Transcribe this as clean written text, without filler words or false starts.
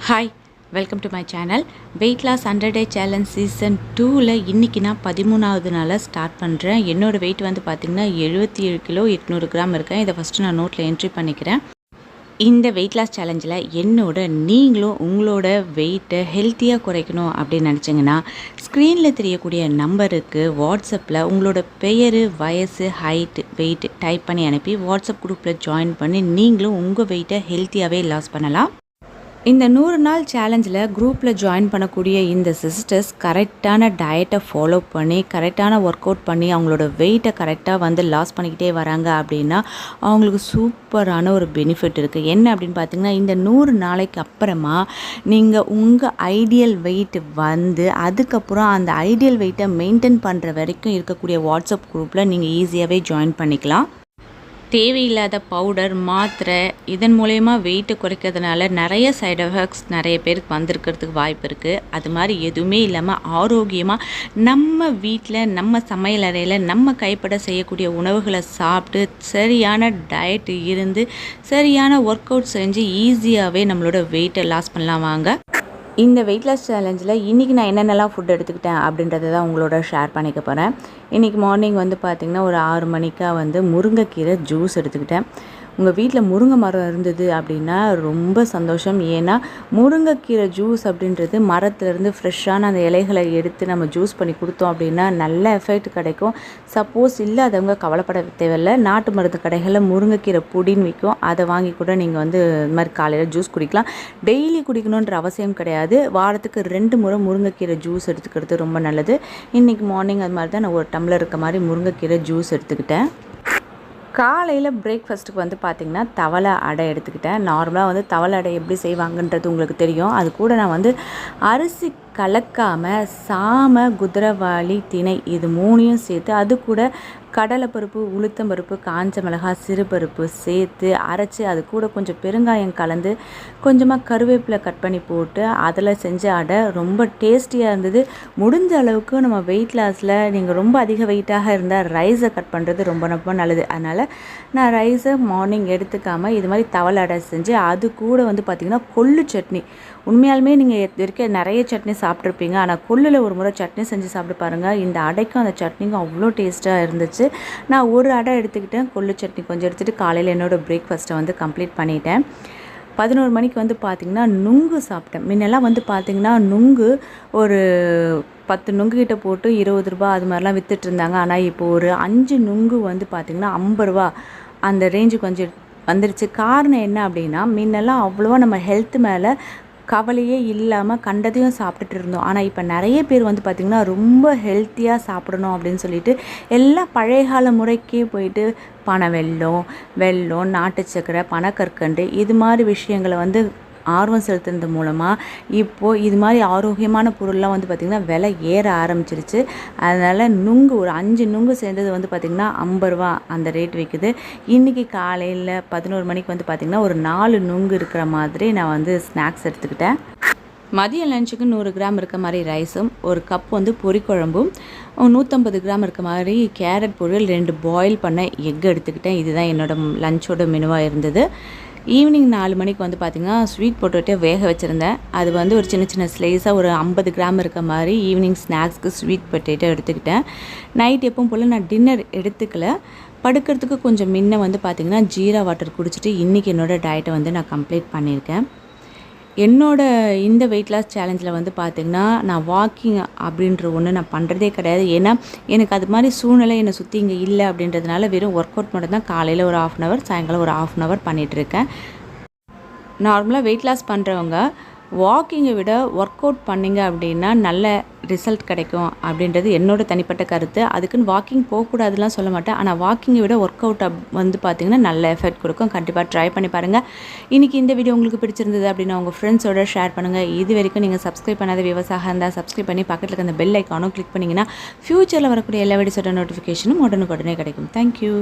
Hi, welcome to my channel. Weight loss 100 day challenge season 2ல் இன்றைக்கி நான் 13வது நாளாக ஸ்டார்ட் பண்ணுறேன். என்னோடய வெயிட் வந்து பார்த்திங்கன்னா 77 கிலோ 800 கிராம் இருக்கேன். இதை ஃபஸ்ட்டு நான் நோட்டில் என்ட்ரி பண்ணிக்கிறேன். இந்த வெயிட் லாஸ் சேலஞ்சில் நீங்களும் உங்களோட வெயிட்டை ஹெல்த்தியாக குறைக்கணும் அப்படின்னு நினச்சிங்கன்னா ஸ்க்ரீனில் தெரியக்கூடிய நம்பருக்கு வாட்ஸ்அப்பில் உங்களோட பெயர், வயசு, ஹைட், வெயிட் டைப் பண்ணி அனுப்பி வாட்ஸ்அப் குரூப்பில் ஜாயின் பண்ணி நீங்களும் உங்கள் வெயிட்டை ஹெல்த்தியாகவே லாஸ் பண்ணலாம். இந்த 100 நாள் சேலஞ்சில் குரூப்பில் ஜாயின் பண்ணக்கூடிய இந்த சிஸ்டர்ஸ் கரெக்டான டயட்டை ஃபாலோ பண்ணி கரெக்டான ஒர்க் அவுட் பண்ணி அவங்களோட வெயிட்டை கரெக்டாக வந்து லாஸ் பண்ணிக்கிட்டே வராங்க அப்படின்னா அவங்களுக்கு சூப்பரான ஒரு பெனிஃபிட் இருக்குது. என்ன அப்படின்னு பார்த்தீங்கன்னா, இந்த 100 நாளைக்கு அப்புறமா நீங்கள் உங்கள் ஐடியல் வெயிட் வந்து அதுக்கப்புறம் அந்த ஐடியல் வெயிட்டை மெயின்டைன் பண்ணுற வரைக்கும் இருக்கக்கூடிய வாட்ஸ்அப் குரூப்பில் நீங்கள் ஈஸியாகவே ஜாயின் பண்ணிக்கலாம். தேவையில்லாத பவுடர், மாத்திரை இதன் மூலயமா வெயிட்டை குறைக்கிறதுனால நிறைய சைடு எஃபெக்ட்ஸ் நிறைய பேருக்கு வந்திருக்கிறதுக்கு வாய்ப்பு இருக்குது. அது மாதிரி எதுவுமே இல்லாமல் ஆரோக்கியமாக நம்ம வீட்டில் நம்ம சமையல் அறையில் நம்ம கைப்பட செய்யக்கூடிய உணவுகளை சாப்பிட்டு சரியான டயட் இருந்து சரியான ஒர்க் அவுட் செஞ்சு ஈஸியாகவே நம்மளோட வெயிட்டை லாஸ் பண்ணலாம். வாங்க, இந்த வெயிட் லாஸ் சேலஞ்சில் இன்றைக்கி நான் என்னென்னலாம் ஃபுட் எடுத்துக்கிட்டேன் அப்படின்றத தான் உங்களோட ஷேர் பண்ணிக்க போகிறேன். இன்றைக்கி மார்னிங் வந்து பார்த்திங்கன்னா ஒரு 6 மணிக்காக வந்து முருங்கைக்கீரை ஜூஸ் எடுத்துக்கிட்டேன். உங்கள் வீட்டில் முருங்கை மரம் இருந்தது அப்படின்னா ரொம்ப சந்தோஷம். ஏன்னா முருங்கைக்கீரை ஜூஸ் அப்படின்றது மரத்துலேருந்து ஃப்ரெஷ்ஷான அந்த இலைகளை எடுத்து நம்ம ஜூஸ் பண்ணி கொடுத்தோம் அப்படின்னா நல்ல எஃபெக்ட் கிடைக்கும். சப்போஸ் இல்லாதவங்க கவலைப்பட தேவையில்லை. நாட்டு மருந்து கடைகளில் முருங்கைக்கீரை பொடின்னு விற்கும். அதை வாங்கி கூட நீங்கள் வந்து இது மாதிரி காலையில் ஜூஸ் குடிக்கலாம். டெய்லி குடிக்கணுன்ற அவசியம் கிடையாது. வாரத்துக்கு 2 முறை முருங்கைக்கீரை ஜூஸ் எடுத்துக்கிறது ரொம்ப நல்லது. இன்றைக்கி மார்னிங் அது மாதிரி தான் நான் ஒரு டம்ளர் இருக்க மாதிரி முருங்கைக்கீரை ஜூஸ் எடுத்துக்கிட்டேன். காலையில் பிரேக்ஃபாஸ்ட்டுக்கு வந்து பார்த்திங்கன்னா தவளை அடை எடுத்துக்கிட்டேன். நார்மலாக வந்து தவளை அடை எப்படி செய்வாங்கன்றது உங்களுக்கு தெரியும். அது கூட நான் வந்து அரிசி கலக்காமல் சாமை, குதிரைவாளி, திணை இது 3யும் சேர்த்து அது கூட கடலைப்பருப்பு, உளுத்தம்பருப்பு, காஞ்ச மிளகாய், சிறுபருப்பு சேர்த்து அரைச்சி அது கூட கொஞ்சம் பெருங்காயம் கலந்து கொஞ்சமாக கருவேப்பிலை கட் பண்ணி போட்டு அதில் செஞ்ச அடை ரொம்ப டேஸ்டியாக இருந்தது. முடிஞ்ச அளவுக்கு நம்ம வெயிட் லாஸில் நீங்கள் ரொம்ப அதிக வெயிட்டாக இருந்தால் ரைஸை கட் பண்ணுறது ரொம்ப ரொம்ப நல்லது. அதனால் நான் ரைஸை மார்னிங் எடுத்துக்காமல் இது மாதிரி தவளை அடை செஞ்சு அது கூட வந்து பார்த்திங்கன்னா கொள்ளு சட்னி. உண்மையாலுமே நீங்கள் இருக்க நிறைய சட்னி சாப்பிட்ருப்பீங்க. ஆனால் கொள்ளில் ஒரு முறை சட்னி செஞ்சு சாப்பிட்டு பாருங்கள். இந்த அடைக்கும் அந்த சட்னிக்கும் அவ்வளோ டேஸ்ட்டாக இருந்துச்சு. நான் ஒரு அடை எடுத்துக்கிட்டேன், கொள்ளு சட்னி கொஞ்சம் எடுத்துகிட்டு காலையில் என்னோடய பிரேக்ஃபாஸ்ட்டை வந்து கம்ப்ளீட் பண்ணிட்டேன். 11 மணிக்கு வந்து பார்த்திங்கன்னா நுங்கு சாப்பிட்டேன். முன்னெல்லாம் வந்து பார்த்திங்கன்னா நுங்கு ஒரு 10 நுங்கு கிட்ட போட்டு 20 ரூபா அது மாதிரிலாம் விற்றுட்டு இருந்தாங்க. ஆனால் இப்போ ஒரு 5 நுங்கு வந்து பார்த்திங்கன்னா 50 ரூபா அந்த ரேஞ்சு கொஞ்சம் வந்துருச்சு. காரணம் என்ன அப்படின்னா, முன்னெல்லாம் அவ்வளோவா நம்ம ஹெல்த் மேலே கவலையே இல்லாமல் கண்டதையும் சாப்பிட்டுட்டு இருந்தோம். ஆனால் இப்போ நிறைய பேர் வந்து பார்த்திங்கன்னா ரொம்ப ஹெல்த்தியாக சாப்பிடணும் அப்படின்னு சொல்லிட்டு எல்லாம் பழைய கால முறைக்கே போயிட்டு வெல்லம், நாட்டு சக்கரை, பனக்கற்கண்டு இது மாதிரி விஷயங்களை வந்து ஆர்வம் செலுத்துறது மூலமாக இப்போது இது மாதிரி ஆரோக்கியமான பொருள்லாம் வந்து பார்த்திங்கன்னா விலை ஏற ஆரம்பிச்சிருச்சு. அதனால் நுங்கு ஒரு 5 நுங்கு சேர்ந்தது வந்து பார்த்திங்கன்னா 50 ரூபா அந்த ரேட் விற்குது. இன்றைக்கி காலையில் 11 மணிக்கு வந்து பார்த்திங்கன்னா ஒரு 4 நுங்கு இருக்கிற மாதிரி நான் வந்து ஸ்நாக்ஸ் எடுத்துக்கிட்டேன். மதிய லஞ்சுக்கு 100 கிராம் இருக்க மாதிரி ரைஸும், ஒரு கப் வந்து பொரிக்குழம்பும், 150 கிராம் இருக்க மாதிரி கேரட் பொரியல், 2 பாயில் பண்ண எக் எடுத்துக்கிட்டேன். இதுதான் என்னோடய லஞ்சோட மெனுவாக இருந்தது. ஈவினிங் 4 மணிக்கு வந்து பார்த்திங்கன்னா ஸ்வீட் பொட்டேட்டோ வேக வச்சுருந்தேன். அது வந்து ஒரு சின்ன சின்ன ஸ்லைஸாக ஒரு 50 கிராம் இருக்க மாதிரி ஈவினிங் ஸ்நாக்ஸ்க்கு ஸ்வீட் பொட்டேட்டோ எடுத்துக்கிட்டேன். நைட் எப்பவும் போல் நான் டின்னர் எடுத்துக்கல. படுக்கிறதுக்கு கொஞ்சம் முன்ன வந்து பார்த்திங்கன்னா ஜீரா வாட்டர் குடிச்சிட்டு இன்றைக்கி என்னோடய டயட்டை வந்து நான் கம்ப்ளீட் பண்ணியிருக்கேன். இந்த வெயிட் லாஸ் சேலஞ்சில் வந்து பார்த்திங்கன்னா நான் வாக்கிங் அப்படின்ற ஒன்று நான் பண்ணுறதே கிடையாது. ஏன்னா எனக்கு அது மாதிரி சூழ்நிலை என்னை சுற்றி இங்கே இல்லை அப்படின்றதுனால வெறும் ஒர்க் அவுட் மட்டும் தான் காலையில் ஒரு 1/2 hour, சாயங்காலம் ஒரு 1/2 hour பண்ணிகிட்ருக்கேன். நார்மலாக வெயிட் லாஸ் பண்ணுறவங்க வாக்கிங்கை விட ஒர்க் அவுட் பண்ணிங்க அப்படின்னா நல்ல ரிசல்ட் கிடைக்கும் அப்படின்றது என்னோடய தனிப்பட்ட கருத்து. அதுக்குன்னு வாக்கிங் போகக்கூடாதுலாம் சொல்ல மாட்டேன். ஆனால் வாக்கிங்கை விட ஒர்க் அவுட் வந்து பார்த்திங்கன்னா நல்ல எஃபெக்ட் கொடுக்கும். கண்டிப்பாக ட்ரை பண்ணி பாருங்கள். இன்றைக்கி இந்த வீடியோ உங்களுக்கு பிடிச்சிருந்தது அப்படின்னா உங்கள் ஃப்ரெண்ட்ஸோட ஷேர் பண்ணுங்கள். இது வரைக்கும் நீங்கள் சப்ஸ்கிரைப் பண்ணாத விவசாயம் இருந்தால் சப்ஸ்கிரைப் பண்ணி பக்கத்தில் இருக்க அந்த பெல் ஐக்கானும் கிளிக் பண்ணிங்கன்னா ஃப்யூச்சரில் வரக்கூடிய எல்லா வீடியோஸோட நோட்டிஃபிகேஷனும் உடனுக்குடனே கிடைக்கும். தேங்க்யூ.